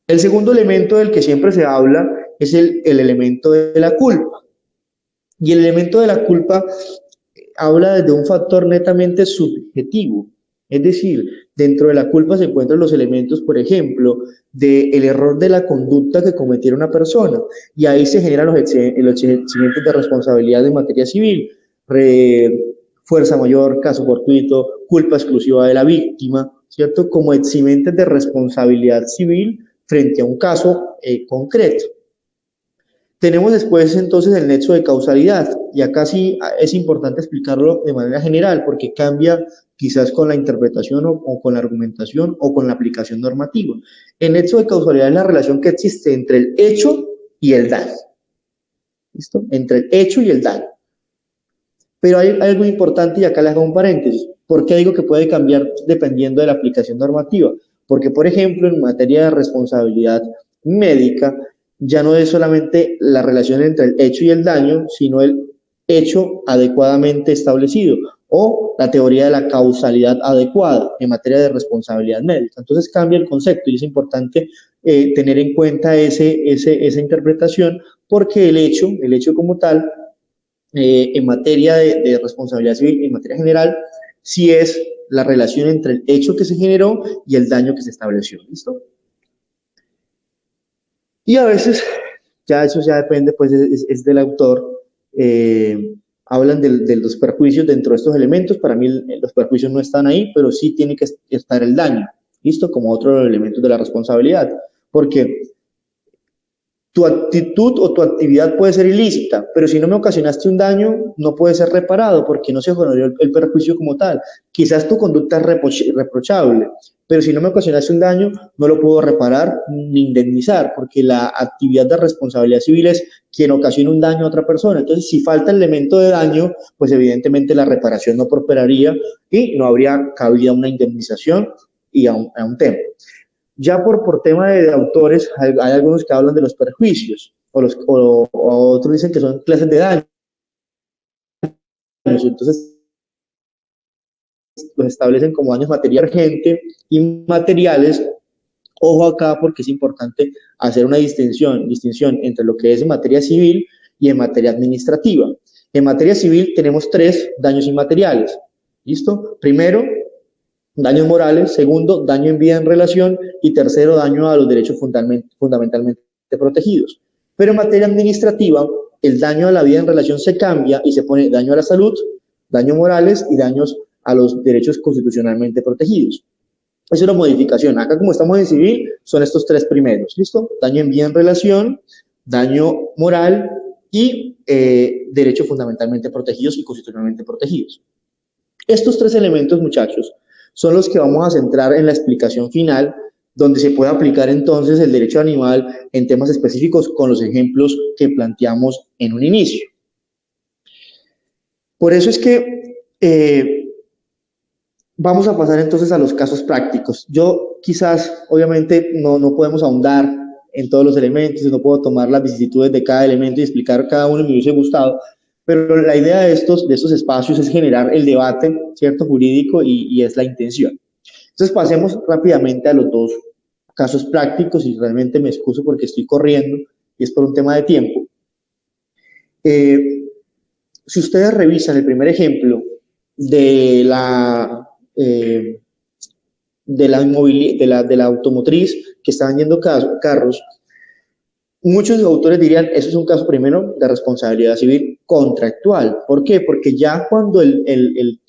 Speaker 2: El segundo elemento del que siempre se habla es el elemento de la culpa. Y el elemento de la culpa habla desde un factor netamente subjetivo. Es decir, dentro de la culpa se encuentran los elementos, por ejemplo, del error de la conducta que cometiera una persona. Y ahí se generan los exigentes de responsabilidad en materia civil. Fuerza mayor, caso fortuito, culpa exclusiva de la víctima, ¿cierto? Como eximentes de responsabilidad civil frente a un caso concreto. Tenemos después entonces el nexo de causalidad, y acá sí es importante explicarlo de manera general porque cambia quizás con la interpretación o con la argumentación o con la aplicación normativa. El nexo de causalidad es la relación que existe entre el hecho y el daño. ¿Listo? Entre el hecho y el daño. Pero hay algo importante y acá le hago un paréntesis. ¿Por qué digo que puede cambiar dependiendo de la aplicación normativa? Porque, por ejemplo, en materia de responsabilidad médica, ya no es solamente la relación entre el hecho y el daño, sino el hecho adecuadamente establecido o la teoría de la causalidad adecuada en materia de responsabilidad médica. Entonces cambia el concepto y es importante tener en cuenta esa interpretación porque el hecho como tal, en materia de responsabilidad civil, en materia general, sí es la relación entre el hecho que se generó y el daño que se estableció. ¿Listo? Y a veces, ya eso ya depende, pues es del autor, hablan de los perjuicios dentro de estos elementos. Para mí los perjuicios no están ahí, pero sí tiene que estar el daño, ¿listo? Como otro elemento de la responsabilidad. Porque tu actitud o tu actividad puede ser ilícita, pero si no me ocasionaste un daño, no puede ser reparado porque no se generó el perjuicio como tal. Quizás tu conducta es reprochable, pero si no me ocasionaste un daño, no lo puedo reparar ni indemnizar, porque la actividad de responsabilidad civil es quien ocasiona un daño a otra persona. Entonces, si falta el elemento de daño, pues evidentemente la reparación no prosperaría y no habría cabida a una indemnización y a un tema. Ya por tema de autores, hay algunos que hablan de los perjuicios, o otros dicen que son clases de daños, entonces los establecen como daños materiales urgentes y materiales. Ojo acá porque es importante hacer una distinción entre lo que es en materia civil y en materia administrativa. En materia civil tenemos 3 daños inmateriales. ¿Listo? Primero, daños morales. Segundo, daño en vida en relación. Y tercero, daño a los derechos fundamentalmente protegidos. Pero en materia administrativa, el daño a la vida en relación se cambia y se pone daño a la salud, daños morales y daños a los derechos constitucionalmente protegidos. Es una modificación. Acá, como estamos en civil, son estos 3 primeros. ¿Listo? Daño en vida en relación, daño moral y derechos fundamentalmente protegidos y constitucionalmente protegidos. Estos 3 elementos, muchachos, son los que vamos a centrar en la explicación final, donde se puede aplicar entonces el derecho animal en temas específicos con los ejemplos que planteamos en un inicio. Por eso es que vamos a pasar entonces a los casos prácticos. Yo quizás, obviamente, no podemos ahondar en todos los elementos, no puedo tomar las vicisitudes de cada elemento y explicar cada uno, me hubiese gustado, pero la idea de estos espacios es generar el debate, ¿cierto?, jurídico y es la intención. Entonces pasemos rápidamente a los 2 casos prácticos y realmente me excuso porque estoy corriendo y es por un tema de tiempo. Si ustedes revisan el primer ejemplo de la automotriz que está vendiendo carros, muchos autores dirían, eso es un caso primero de responsabilidad civil contractual. ¿Por qué? Porque ya cuando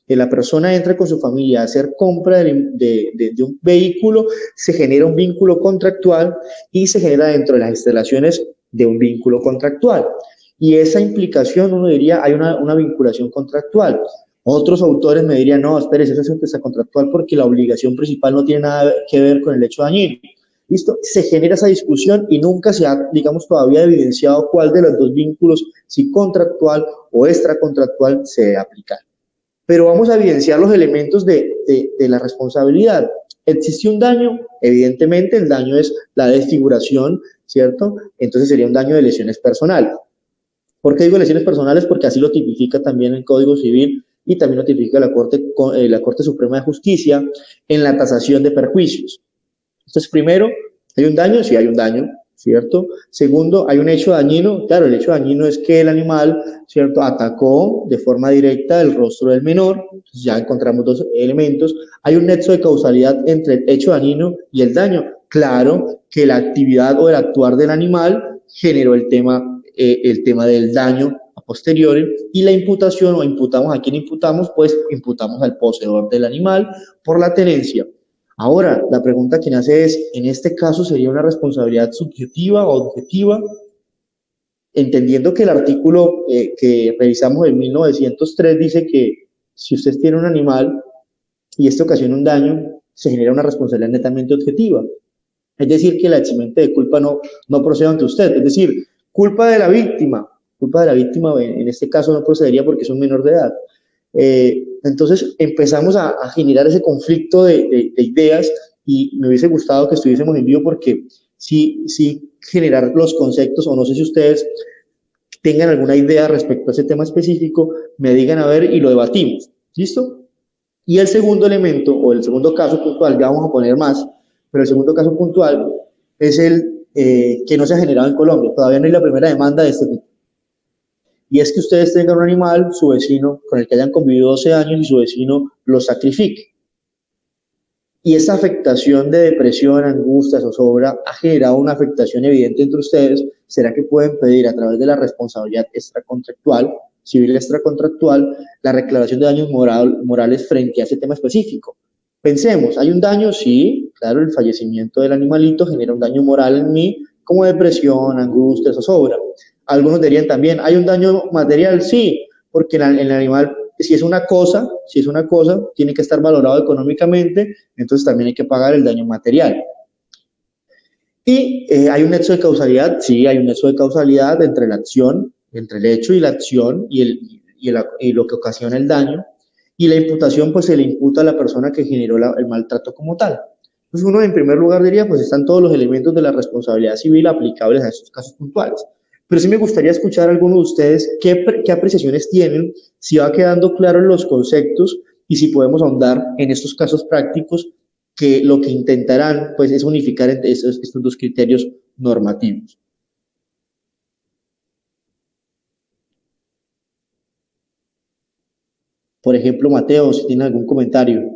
Speaker 2: la persona entra con su familia a hacer compra de un vehículo, se genera un vínculo contractual y se genera dentro de las instalaciones de un vínculo contractual. Y esa implicación, uno diría, hay una vinculación contractual. Otros autores me dirían, no, espérese, eso es empresa contractual porque la obligación principal no tiene nada que ver con el hecho dañino. ¿Listo? Se genera esa discusión y nunca se ha, digamos, todavía evidenciado cuál de los 2 vínculos, si contractual o extracontractual, se debe aplicar. Pero vamos a evidenciar los elementos de la responsabilidad. ¿Existe un daño? Evidentemente el daño es la desfiguración, ¿cierto? Entonces sería un daño de lesiones personales. ¿Por qué digo lesiones personales? Porque así lo tipifica también el Código Civil y también lo tipifica la Corte Suprema de Justicia en la tasación de perjuicios. Entonces, primero, ¿hay un daño? Sí, hay un daño, ¿cierto? Segundo, ¿hay un hecho dañino? Claro, el hecho dañino es que el animal, ¿cierto?, atacó de forma directa el rostro del menor. Entonces, ya encontramos 2 elementos. ¿Hay un nexo de causalidad entre el hecho dañino y el daño? Claro que la actividad o el actuar del animal generó el tema del daño a posteriori y la imputación, o imputamos a quién imputamos, pues imputamos al poseedor del animal por la tenencia. Ahora, la pregunta que nace es, ¿en este caso sería una responsabilidad subjetiva o objetiva? Entendiendo que el artículo que revisamos en 1903 dice que si usted tiene un animal y este ocasiona un daño, se genera una responsabilidad netamente objetiva. Es decir, que la eximente de culpa no procede ante usted. Es decir, culpa de la víctima. Culpa de la víctima en este caso no procedería porque es un menor de edad. Entonces empezamos a generar ese conflicto de ideas y me hubiese gustado que estuviésemos en vivo porque sí generar los conceptos, o no sé si ustedes tengan alguna idea respecto a ese tema específico, me digan a ver y lo debatimos. ¿Listo? Y el segundo elemento, o el segundo caso puntual, ya vamos a poner más, pero el segundo caso puntual es el que no se ha generado en Colombia. Todavía no hay la primera demanda de este tipo. Y es que ustedes tengan un animal, su vecino, con el que hayan convivido 12 años y su vecino lo sacrifique. Y esa afectación de depresión, angustia, zozobra ha generado una afectación evidente entre ustedes. ¿Será que pueden pedir a través de la responsabilidad extracontractual, civil extracontractual, la declaración de daños morales frente a ese tema específico? Pensemos, ¿hay un daño? Sí, claro, el fallecimiento del animalito genera un daño moral en mí, como depresión, angustia, zozobra. Algunos dirían también, ¿hay un daño material? Sí, porque el animal, si es una cosa, tiene que estar valorado económicamente, entonces también hay que pagar el daño material. Y hay un nexo de causalidad, sí, hay un nexo de causalidad entre la acción, entre el hecho y la acción y lo que ocasiona el daño. Y la imputación, pues se le imputa a la persona que generó el maltrato como tal. Entonces uno en primer lugar diría, pues están todos los elementos de la responsabilidad civil aplicables a estos casos puntuales. Pero sí me gustaría escuchar a algunos de ustedes qué apreciaciones tienen, si va quedando claro en los conceptos y si podemos ahondar en estos casos prácticos que lo que intentarán pues es unificar entre estos dos criterios normativos. Por ejemplo, Mateo, si tiene algún comentario.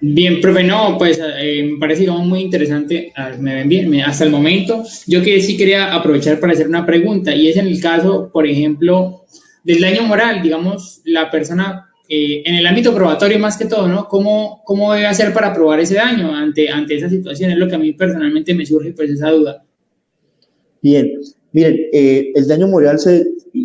Speaker 1: Bien, profe, no, pues me parece, digamos, muy interesante, me ven bien, hasta el momento. Yo que sí quería aprovechar para hacer una pregunta, y es en el caso, por ejemplo, del daño moral, digamos, la persona, en el ámbito probatorio más que todo, ¿no? ¿Cómo debe hacer para probar ese daño ante esa situación? Es lo que a mí personalmente me surge, pues, esa duda.
Speaker 2: Bien, miren, el daño moral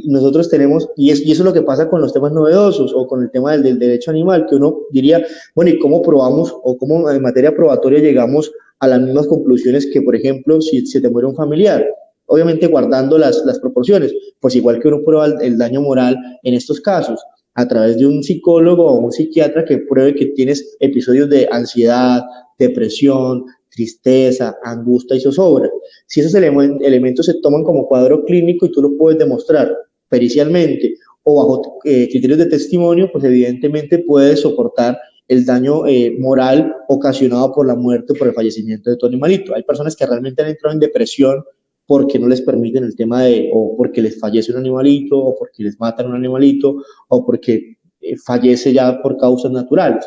Speaker 2: nosotros tenemos, y eso es lo que pasa con los temas novedosos o con el tema del derecho animal, que uno diría, bueno, ¿y cómo probamos o cómo en materia probatoria llegamos a las mismas conclusiones que, por ejemplo, si se te muere un familiar? Obviamente guardando las proporciones, pues igual que uno prueba el daño moral en estos casos, a través de un psicólogo o un psiquiatra que pruebe que tienes episodios de ansiedad, depresión, tristeza, angustia y zozobra. Si esos elementos se toman como cuadro clínico y tú lo puedes demostrar pericialmente o bajo criterios de testimonio, pues evidentemente puedes soportar el daño moral ocasionado por la muerte o por el fallecimiento de tu animalito. Hay personas que realmente han entrado en depresión porque no les permiten el tema o porque les fallece un animalito, o porque les matan un animalito, o porque fallece ya por causas naturales.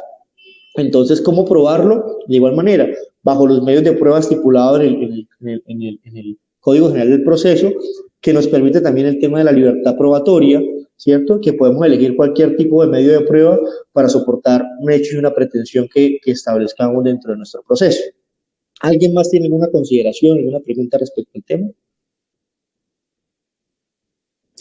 Speaker 2: Entonces, ¿cómo probarlo? De igual manera, bajo los medios de prueba estipulados en el Código General del Proceso, que nos permite también el tema de la libertad probatoria, ¿cierto? Que podemos elegir cualquier tipo de medio de prueba para soportar un hecho y una pretensión que establezcamos dentro de nuestro proceso. ¿Alguien más tiene alguna consideración, alguna pregunta respecto al tema?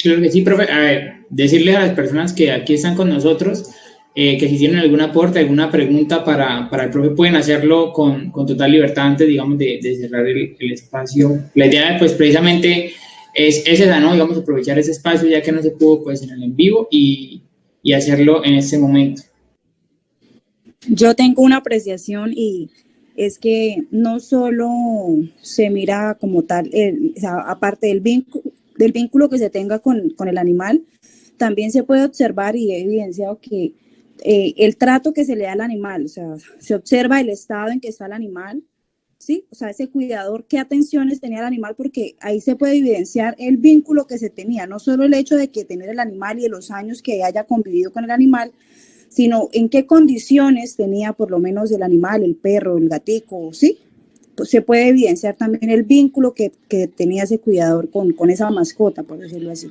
Speaker 1: Claro que sí, profe. A ver, decirles a las personas que aquí están con nosotros que si tienen algún aporte, alguna pregunta para el profe, pueden hacerlo con total libertad antes, digamos, de cerrar el espacio. La idea, pues, precisamente es esa, ¿no? Digamos, aprovechar ese espacio ya que no se pudo, pues, en el en vivo y hacerlo en este momento.
Speaker 3: Yo tengo una apreciación y es que no solo se mira como tal, o sea, aparte del vínculo que se tenga con el animal, también se puede observar y he evidenciado que el trato que se le da al animal, o sea, se observa el estado en que está el animal, ¿sí? O sea, ese cuidador, qué atenciones tenía el animal, porque ahí se puede evidenciar el vínculo que se tenía, no solo el hecho de que tener el animal y de los años que haya convivido con el animal, sino en qué condiciones tenía por lo menos el animal, el perro, el gatico, ¿sí? Pues se puede evidenciar también el vínculo que tenía ese cuidador con esa mascota, por decirlo así.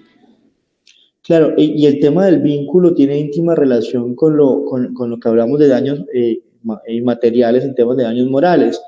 Speaker 2: Claro, y el tema del vínculo tiene íntima relación con lo que hablamos de daños materiales en temas de daños morales.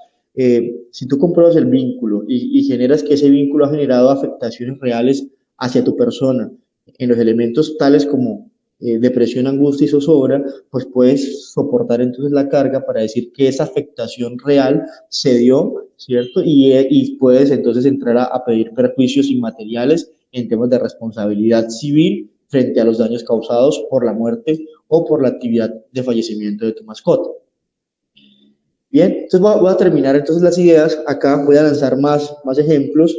Speaker 2: Si tú compruebas el vínculo y generas que ese vínculo ha generado afectaciones reales hacia tu persona, en los elementos tales como depresión, angustia y zozobra, pues puedes soportar entonces la carga para decir que esa afectación real se dio, ¿cierto? Y puedes entonces entrar a pedir perjuicios inmateriales en temas de responsabilidad civil frente a los daños causados por la muerte o por la actividad de fallecimiento de tu mascota. Bien, entonces voy a terminar entonces las ideas. Acá voy a lanzar más ejemplos.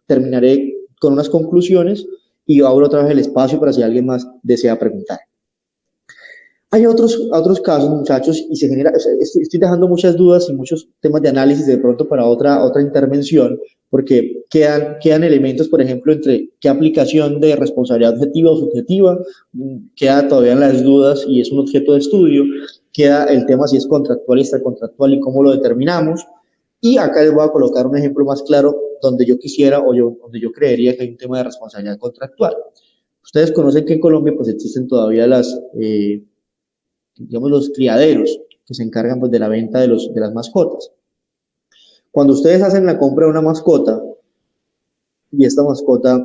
Speaker 2: Terminaré con unas conclusiones y abro otra vez el espacio para si alguien más desea preguntar. Hay otros casos, muchachos, y se genera, o sea, estoy dejando muchas dudas y muchos temas de análisis de pronto para otra intervención, porque quedan elementos, por ejemplo, entre qué aplicación de responsabilidad objetiva o subjetiva, queda todavía en las dudas y es un objeto de estudio, queda el tema si es contractual y extracontractual y cómo lo determinamos, y acá les voy a colocar un ejemplo más claro donde yo quisiera donde yo creería que hay un tema de responsabilidad contractual. Ustedes conocen que en Colombia pues existen todavía digamos, los criaderos que se encargan pues, de la venta de las mascotas. Cuando ustedes hacen la compra de una mascota y esta mascota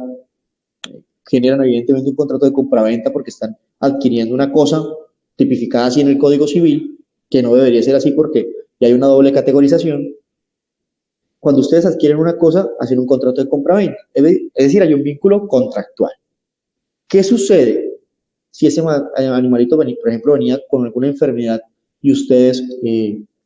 Speaker 2: generan evidentemente un contrato de compraventa porque están adquiriendo una cosa tipificada así en el Código Civil, que no debería ser así porque ya hay una doble categorización. Cuando ustedes adquieren una cosa, hacen un contrato de compraventa, es decir, hay un vínculo contractual. ¿Qué sucede si ese animalito, por ejemplo, venía con alguna enfermedad y ustedes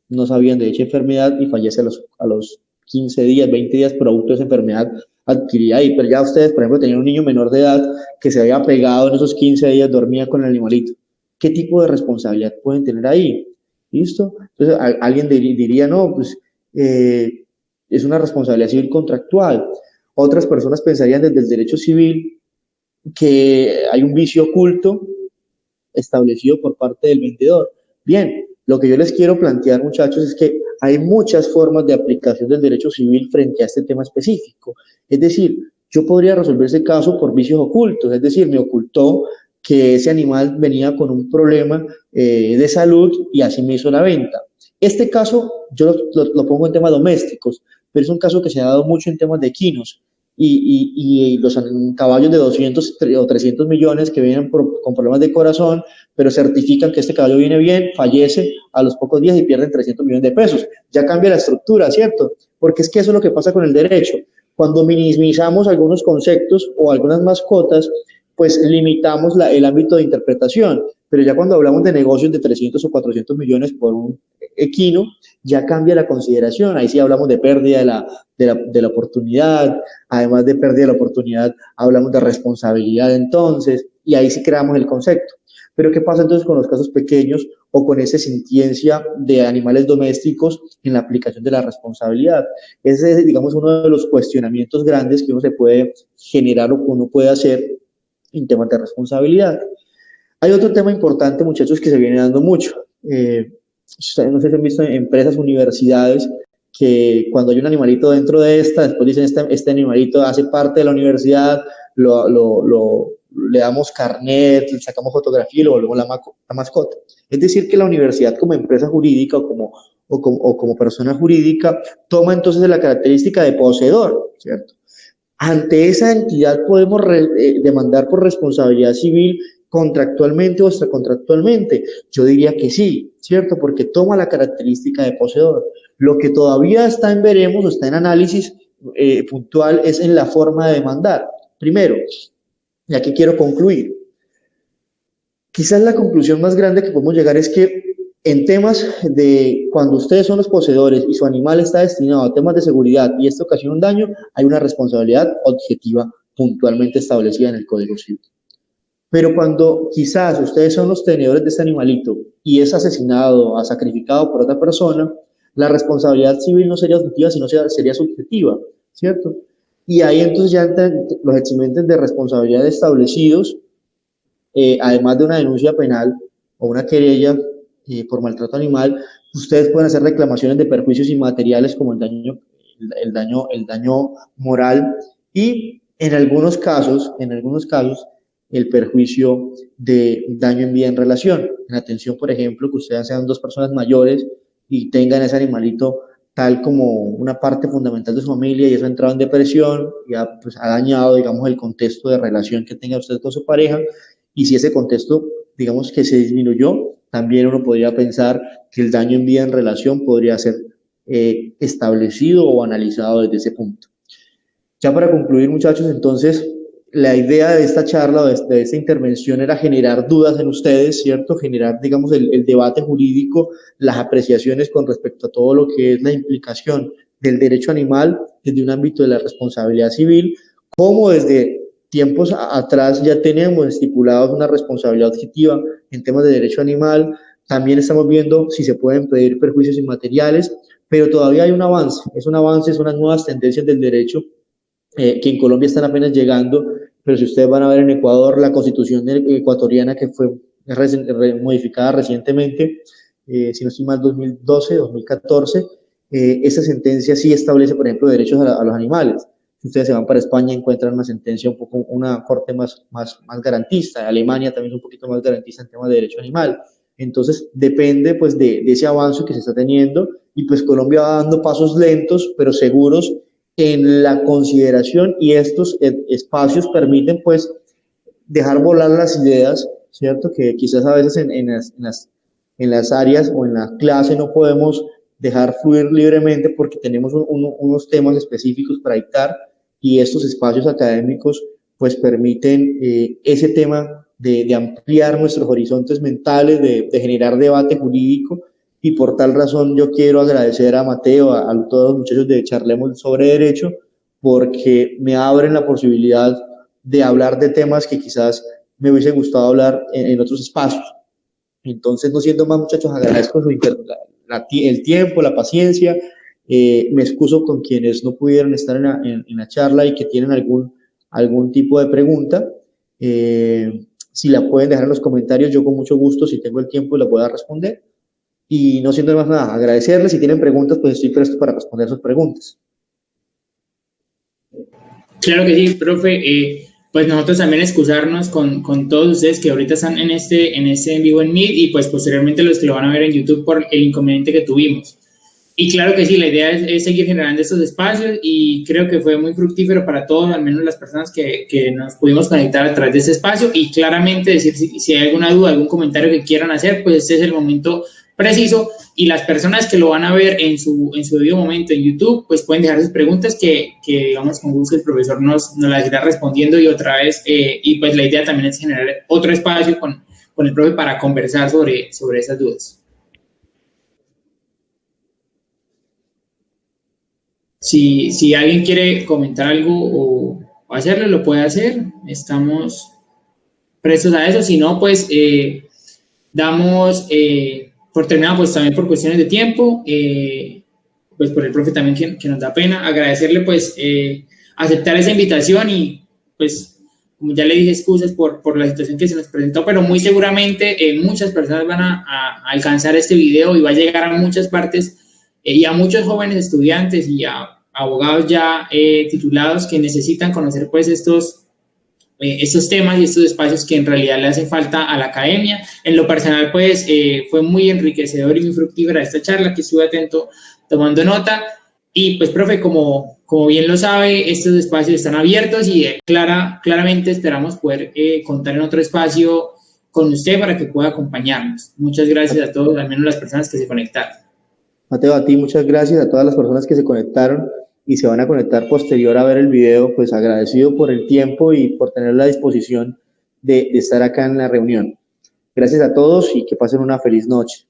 Speaker 2: no sabían de dicha enfermedad y fallece a los 15 días, 20 días producto de esa enfermedad adquirida ahí? Pero ya ustedes, por ejemplo, tenían un niño menor de edad que se había pegado en esos 15 días, dormía con el animalito. ¿Qué tipo de responsabilidad pueden tener ahí? ¿Listo? Entonces, alguien diría, no, pues es una responsabilidad civil contractual. Otras personas pensarían desde el derecho civil que hay un vicio oculto establecido por parte del vendedor. Bien, lo que yo les quiero plantear, muchachos, es que hay muchas formas de aplicación del derecho civil frente a este tema específico. Es decir, yo podría resolver ese caso por vicios ocultos, es decir, me ocultó que ese animal venía con un problema de salud y así me hizo la venta. Este caso yo lo pongo en temas domésticos, pero es un caso que se ha dado mucho en temas de equinos y los caballos de 200 o 300 millones que vienen con problemas de corazón, pero certifican que este caballo viene bien, fallece a los pocos días y pierden 300 millones de pesos. Ya cambia la estructura, ¿cierto? Porque es que eso es lo que pasa con el derecho. Cuando minimizamos algunos conceptos o algunas mascotas, pues limitamos el ámbito de interpretación. Pero ya cuando hablamos de negocios de 300 o 400 millones por un equino, ya cambia la consideración. Ahí sí hablamos de pérdida de la oportunidad, además de pérdida de la oportunidad, hablamos de responsabilidad entonces, y ahí sí creamos el concepto. Pero ¿qué pasa entonces con los casos pequeños o con esa sintiencia de animales domésticos en la aplicación de la responsabilidad? Ese es, digamos, uno de los cuestionamientos grandes que uno se puede generar o que uno puede hacer en temas de responsabilidad. Hay otro tema importante, muchachos, que se viene dando mucho. No sé si han visto empresas, universidades, que cuando hay un animalito dentro de después dicen, este animalito hace parte de la universidad, le damos carnet, le sacamos fotografía y lo volvemos la mascota. Es decir, que la universidad como empresa jurídica o como persona jurídica toma entonces la característica de poseedor, ¿cierto? Ante esa entidad podemos demandar por responsabilidad civil contractualmente o extracontractualmente. Yo diría que sí, ¿cierto? Porque toma la característica de poseedor. Lo que todavía está en veremos o está en análisis puntual es en la forma de demandar. Primero, y aquí quiero concluir, quizás la conclusión más grande que podemos llegar es que en temas de cuando ustedes son los poseedores y su animal está destinado a temas de seguridad y esto ocasiona un daño, hay una responsabilidad objetiva puntualmente establecida en el Código Civil. Pero cuando quizás ustedes son los tenedores de ese animalito y es asesinado o sacrificado por otra persona, la responsabilidad civil no sería objetiva, sino sería subjetiva, ¿cierto? Y ahí entonces ya entran los eximentes de responsabilidad establecidos, además de una denuncia penal o una querella por maltrato animal, ustedes pueden hacer reclamaciones de perjuicios inmateriales como el daño moral y en algunos casos, el perjuicio de daño en vida en relación. En atención, por ejemplo, que ustedes sean dos personas mayores y tengan ese animalito tal como una parte fundamental de su familia y eso ha entrado en depresión, ya pues ha dañado, digamos, el contexto de relación que tenga usted con su pareja y si ese contexto, digamos que se disminuyó, también uno podría pensar que el daño en vida en relación podría ser establecido o analizado desde ese punto. Ya para concluir, muchachos, entonces, la idea de esta charla, de esta intervención, era generar dudas en ustedes, ¿cierto? Generar, digamos, el debate jurídico, las apreciaciones con respecto a todo lo que es la implicación del derecho animal desde un ámbito de la responsabilidad civil, como desde tiempos atrás ya tenemos estipulados una responsabilidad objetiva en temas de derecho animal. También estamos viendo si se pueden pedir perjuicios inmateriales, pero todavía hay un avance, son unas nuevas tendencias del derecho que en Colombia están apenas llegando, pero si ustedes van a ver en Ecuador, la constitución ecuatoriana que fue modificada recientemente, si no estoy mal, 2012, 2014, esa sentencia sí establece, por ejemplo, derechos a los animales. Si ustedes se van para España, encuentran una sentencia un poco, una corte más garantista. Alemania también es un poquito más garantista en temas de derecho animal. Entonces, depende pues de ese avance que se está teniendo y pues Colombia va dando pasos lentos, pero seguros en la consideración, y estos espacios permiten pues dejar volar las ideas, ¿cierto? Que quizás a veces en las áreas o en la clase no podemos dejar fluir libremente porque tenemos unos temas específicos para dictar, y estos espacios académicos pues permiten ese tema de ampliar nuestros horizontes mentales, de generar debate jurídico. Y por tal razón yo quiero agradecer a Mateo, a todos los muchachos de Charlemos sobre Derecho, porque me abren la posibilidad de hablar de temas que quizás me hubiese gustado hablar en otros espacios. Entonces, no siendo más, muchachos, agradezco el tiempo, la paciencia. Me excuso con quienes no pudieron estar en la charla y que tienen algún tipo de pregunta. Si la pueden dejar en los comentarios, yo con mucho gusto, si tengo el tiempo, la puedo responder. Y no siendo más nada, agradecerles. Si tienen preguntas, pues estoy presto para responder sus preguntas.
Speaker 1: Claro que sí, profe. Pues nosotros también excusarnos con todos ustedes que ahorita están en este en vivo en Meet y pues posteriormente los que lo van a ver en YouTube por el inconveniente que tuvimos. Y claro que sí, la idea es seguir generando estos espacios y creo que fue muy fructífero para todos, al menos las personas que nos pudimos conectar a través de este espacio, y claramente decir si hay alguna duda, algún comentario que quieran hacer, pues este es el momento preciso, y las personas que lo van a ver en su debido momento en YouTube, pues pueden dejar sus preguntas que digamos con gusto el profesor nos las irá respondiendo, y otra vez, y pues la idea también es generar otro espacio con el profe para conversar sobre esas dudas. Si alguien quiere comentar algo o hacerlo, lo puede hacer. Estamos prestos a eso. Si no, pues damos por terminado, pues también por cuestiones de tiempo, pues por el profe también que nos da pena. Agradecerle, pues, aceptar esa invitación y, pues, como ya le dije, excusas por la situación que se nos presentó, pero muy seguramente muchas personas van a alcanzar este video y va a llegar a muchas partes y a muchos jóvenes estudiantes y a abogados ya titulados que necesitan conocer pues estos temas y estos espacios que en realidad le hacen falta a la academia. En lo personal pues fue muy enriquecedor y muy fructífera esta charla, que estuve atento tomando nota, y pues profe, como bien lo sabe, estos espacios están abiertos y claramente esperamos poder contar en otro espacio con usted para que pueda acompañarnos. Muchas gracias a todos, al menos las personas que se conectaron.
Speaker 2: Mateo, a ti muchas gracias, a todas las personas que se conectaron y se van a conectar posterior a ver el video, pues agradecido por el tiempo y por tener la disposición de estar acá en la reunión. Gracias a todos y que pasen una feliz noche.